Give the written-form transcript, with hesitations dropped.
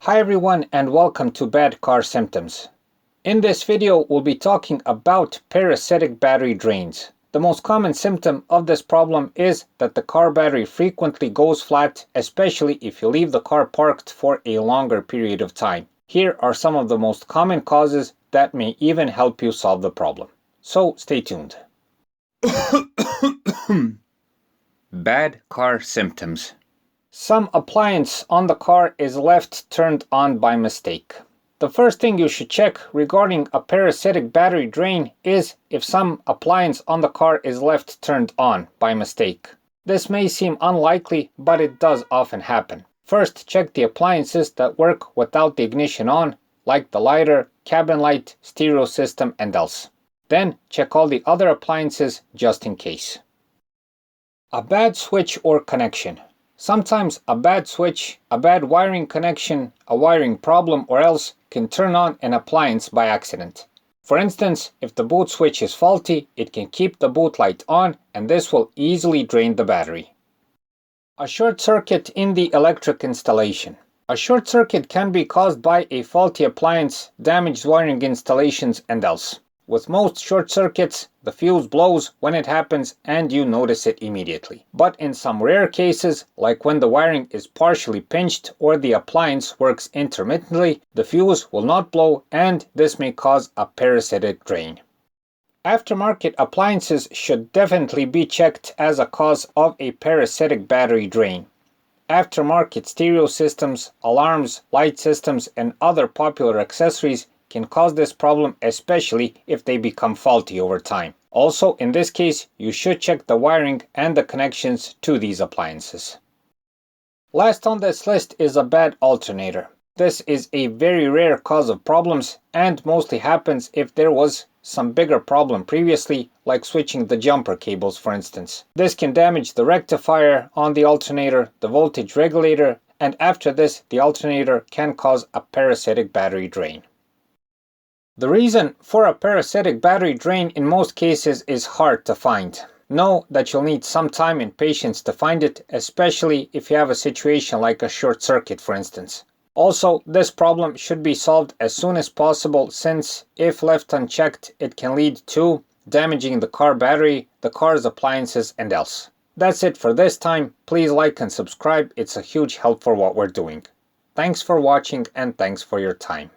Hi everyone and welcome to Bad Car Symptoms. In this video we'll be talking about parasitic battery drains. The most common symptom of this problem is that the car battery frequently goes flat, especially if you leave the car parked for a longer period of time. Here are some of the most common causes that may even help you solve the problem. So stay tuned. Bad car symptoms. Some appliance on the car is left turned on by mistake. The first thing you should check regarding a parasitic battery drain is if some appliance on the car is left turned on by mistake. This may seem unlikely, but it does often happen. First, check the appliances that work without the ignition on, like the lighter, cabin light, stereo system, and else. Then, check all the other appliances just in case. A bad switch or connection. Sometimes a bad switch, a bad wiring connection, a wiring problem, or else can turn on an appliance by accident. For instance, if the boot switch is faulty, it can keep the boot light on and this will easily drain the battery. A short circuit in the electric installation. A short circuit can be caused by a faulty appliance, damaged wiring installations, and else. With most short circuits, the fuse blows when it happens and you notice it immediately. But in some rare cases, like when the wiring is partially pinched or the appliance works intermittently, the fuse will not blow and this may cause a parasitic drain. Aftermarket appliances should definitely be checked as a cause of a parasitic battery drain. Aftermarket stereo systems, alarms, light systems, and other popular accessories can cause this problem, especially if they become faulty over time. Also, in this case, you should check the wiring and the connections to these appliances. Last on this list is a bad alternator. This is a very rare cause of problems and mostly happens if there was some bigger problem previously, like switching the jumper cables for instance. This can damage the rectifier on the alternator, the voltage regulator, and after this the alternator can cause a parasitic battery drain. The reason for a parasitic battery drain in most cases is hard to find. Know that you'll need some time and patience to find it, especially if you have a situation like a short circuit for instance. Also, this problem should be solved as soon as possible since if left unchecked it can lead to damaging the car battery, the car's appliances, and else. That's it for this time. Please like and subscribe, it's a huge help for what we're doing. Thanks for watching and thanks for your time.